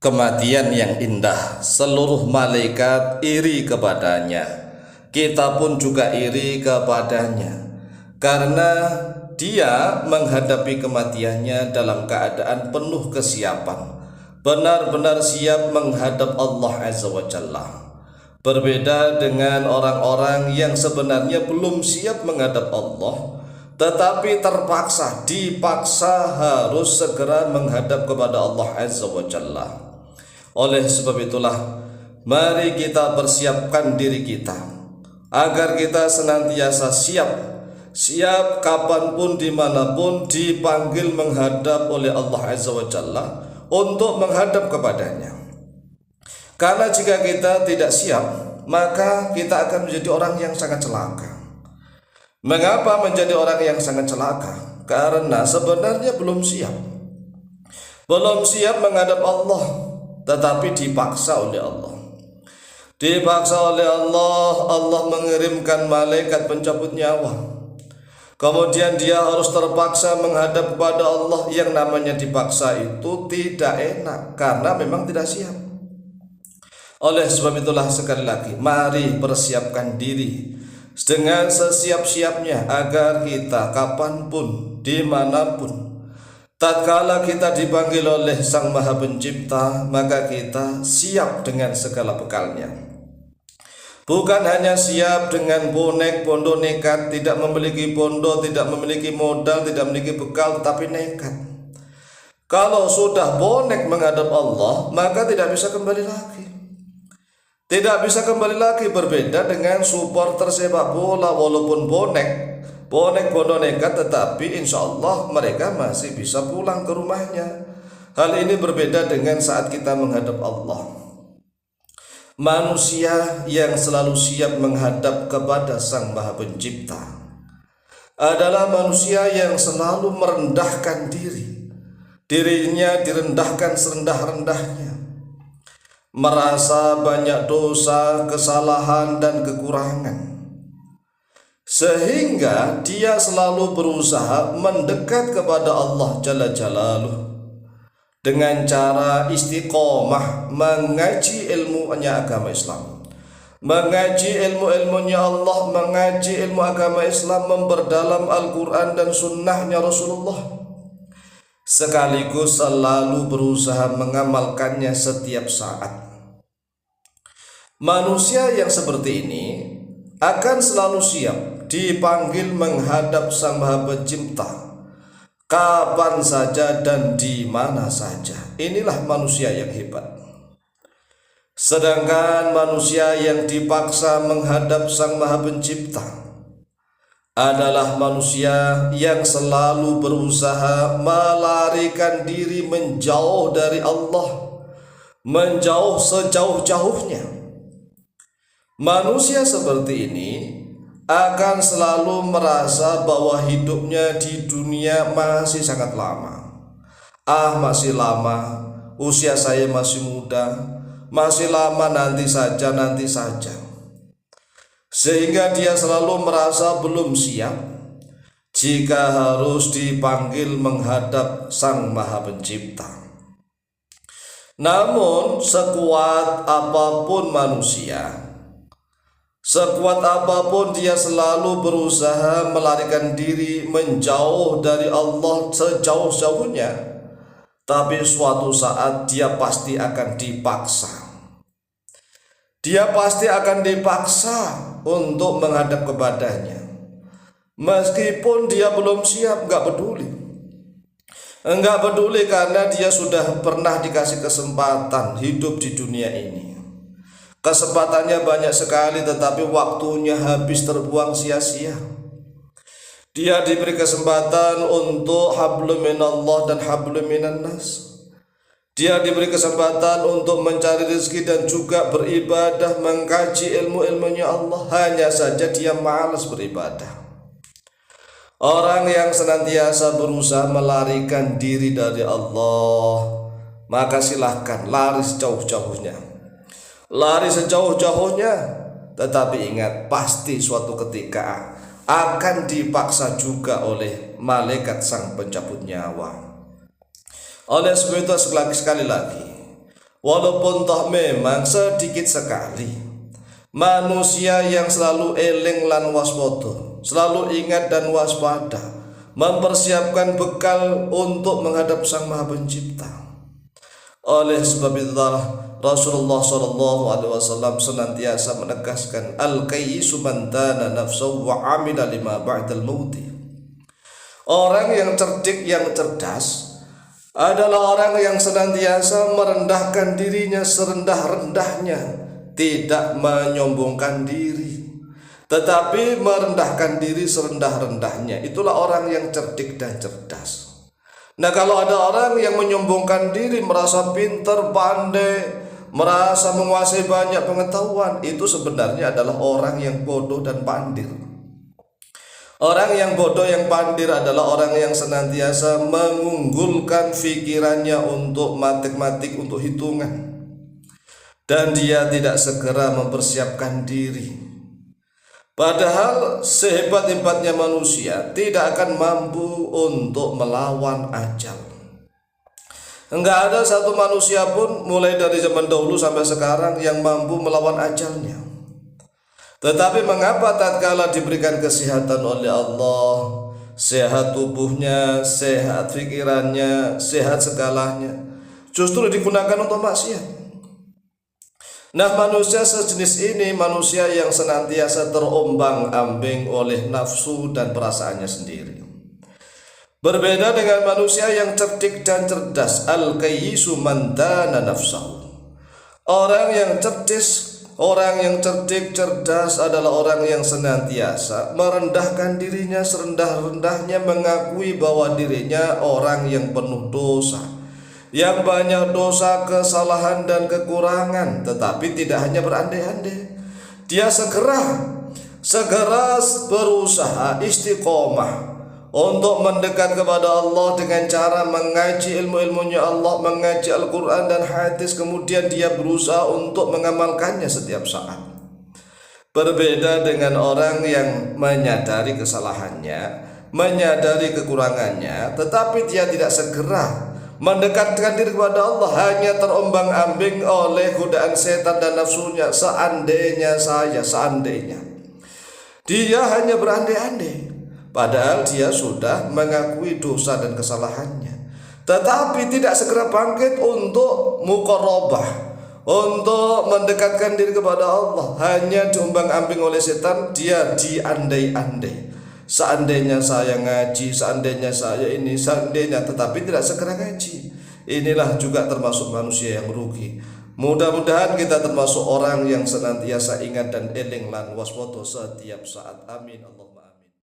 kematian yang indah. Seluruh malaikat iri kepadanya, kita pun juga iri kepadanya, karena dia menghadapi kematiannya dalam keadaan penuh kesiapan, benar-benar siap menghadap Allah Azza wa Jalla. Berbeda dengan orang-orang yang sebenarnya belum siap menghadap Allah, tetapi dipaksa harus segera menghadap kepada Allah Azza wa Jalla. Oleh sebab itulah, mari kita persiapkan diri kita agar kita senantiasa siap kapanpun dimanapun dipanggil menghadap oleh Allah Azza wa Jalla untuk menghadap kepadanya. Karena jika kita tidak siap, maka kita akan menjadi orang yang sangat celaka. Mengapa menjadi orang yang sangat celaka? Karena sebenarnya belum siap menghadap Allah, tetapi dipaksa oleh Allah. Allah mengirimkan malaikat pencabut nyawa. Kemudian dia harus terpaksa menghadap kepada Allah. Yang namanya dipaksa itu tidak enak, karena memang tidak siap. Oleh sebab itulah, sekali lagi, mari persiapkan diri dengan sesiap-siapnya agar kita kapanpun, dimanapun, tatkala kita dipanggil oleh Sang Maha Pencipta, maka kita siap dengan segala bekalnya. Bukan hanya siap dengan bondo nekat, tidak memiliki bondo, tidak memiliki modal, tidak memiliki bekal, tetapi nekat. Kalau sudah bonek menghadap Allah, maka tidak bisa kembali lagi. Berbeda dengan supporter sepak bola, walaupun bonek bondo nekat, tetapi insya Allah mereka masih bisa pulang ke rumahnya. Hal ini berbeda dengan saat kita menghadap Allah. Manusia yang selalu siap menghadap kepada Sang Maha Pencipta adalah manusia yang selalu merendahkan dirinya direndahkan serendah-rendahnya, merasa banyak dosa, kesalahan, dan kekurangan, sehingga dia selalu berusaha mendekat kepada Allah Jalla Jalaluh dengan cara istiqomah mengaji ilmunya agama Islam, mengaji ilmunya Allah, mengaji ilmu agama Islam, memperdalam Al-Quran dan sunnahnya Rasulullah, sekaligus selalu berusaha mengamalkannya setiap saat. Manusia yang seperti ini akan selalu siap dipanggil menghadap Sang Maha Pencipta kapan saja dan di mana saja. Inilah manusia yang hebat. Sedangkan manusia yang dipaksa menghadap Sang Maha Pencipta adalah manusia yang selalu berusaha melarikan diri menjauh dari Allah, menjauh sejauh-jauhnya. Manusia seperti ini akan selalu merasa bahwa hidupnya di dunia masih sangat lama. Masih lama, usia saya masih muda, masih lama, nanti saja. Sehingga dia selalu merasa belum siap jika harus dipanggil menghadap Sang Maha Pencipta. Namun sekuat apapun manusia, sekuat apapun dia selalu berusaha melarikan diri menjauh dari Allah sejauh-jauhnya, tapi suatu saat dia pasti akan dipaksa. Dia pasti akan dipaksa untuk menghadap kepadanya. Meskipun dia belum siap, enggak peduli karena dia sudah pernah dikasih kesempatan hidup di dunia ini. Kesempatannya banyak sekali, tetapi waktunya habis, terbuang sia-sia. Dia diberi kesempatan untuk hablum minallah dan hablum minan nas. Dia diberi kesempatan untuk mencari rezeki dan juga beribadah, mengkaji ilmunya Allah. Hanya saja dia malas beribadah. Orang yang senantiasa berusaha melarikan diri dari Allah, maka silahkan lari sejauh-jauhnya. Tetapi ingat, pasti suatu ketika akan dipaksa juga oleh malaikat Sang Pencabut Nyawa. Oleh sebab itu, sekali lagi, Walaupun toh memang sedikit sekali manusia yang selalu eling lan waspada, selalu ingat dan waspada, mempersiapkan bekal untuk menghadap Sang Maha Pencipta. Oleh sebab itulah Rasulullah SAW senantiasa menegaskan al-kayyisu man dana nafsahu wa amila lima ba'dal mauti. Orang yang cerdik, yang cerdas adalah orang yang senantiasa merendahkan dirinya serendah-rendahnya, tidak menyombongkan diri, tetapi merendahkan diri serendah-rendahnya. Itulah orang yang cerdik dan cerdas. Nah, kalau ada orang yang menyombongkan diri, merasa pintar, pandai, merasa menguasai banyak pengetahuan, itu sebenarnya adalah orang yang bodoh dan pandir. Orang yang bodoh yang pandir adalah orang yang senantiasa mengunggulkan pikirannya untuk matik-matik, untuk hitungan, dan dia tidak segera mempersiapkan diri. Padahal sehebat-hebatnya manusia tidak akan mampu untuk melawan ajal. Enggak ada satu manusia pun mulai dari zaman dahulu sampai sekarang yang mampu melawan ajalnya. Tetapi mengapa tatkala diberikan kesehatan oleh Allah, sehat tubuhnya, sehat pikirannya, sehat segalanya, justru digunakan untuk maksiat? Nah, manusia sejenis ini manusia yang senantiasa terombang-ambing oleh nafsu dan perasaannya sendiri. Berbeda dengan manusia yang cerdik dan cerdas, al-kayyisu man dana nafsahu. Orang yang cerdik, cerdas adalah orang yang senantiasa merendahkan dirinya serendah-rendahnya, mengakui bahwa dirinya orang yang penuh dosa, yang banyak dosa, kesalahan dan kekurangan, tetapi tidak hanya berandai-andai. Dia segera berusaha istiqomah untuk mendekat kepada Allah dengan cara mengaji ilmu-ilmunya Allah, mengaji Al-Quran dan hadis, kemudian dia berusaha untuk mengamalkannya setiap saat. Berbeda dengan orang yang menyadari kesalahannya, menyadari kekurangannya, tetapi dia tidak segera mendekatkan diri kepada Allah, hanya terombang-ambing oleh godaan setan dan nafsunya. Seandainya dia hanya berandai-andai, padahal dia sudah mengakui dosa dan kesalahannya, tetapi tidak segera bangkit untuk muqarrabah, untuk mendekatkan diri kepada Allah. Hanya diombang-ambing oleh setan, dia diandai-andai. Seandainya saya ngaji, seandainya saya ini, seandainya, tetapi tidak segera ngaji. Inilah juga termasuk manusia yang rugi. Mudah-mudahan kita termasuk orang yang senantiasa ingat dan eling lan waspada setiap saat. Amin Allahumma.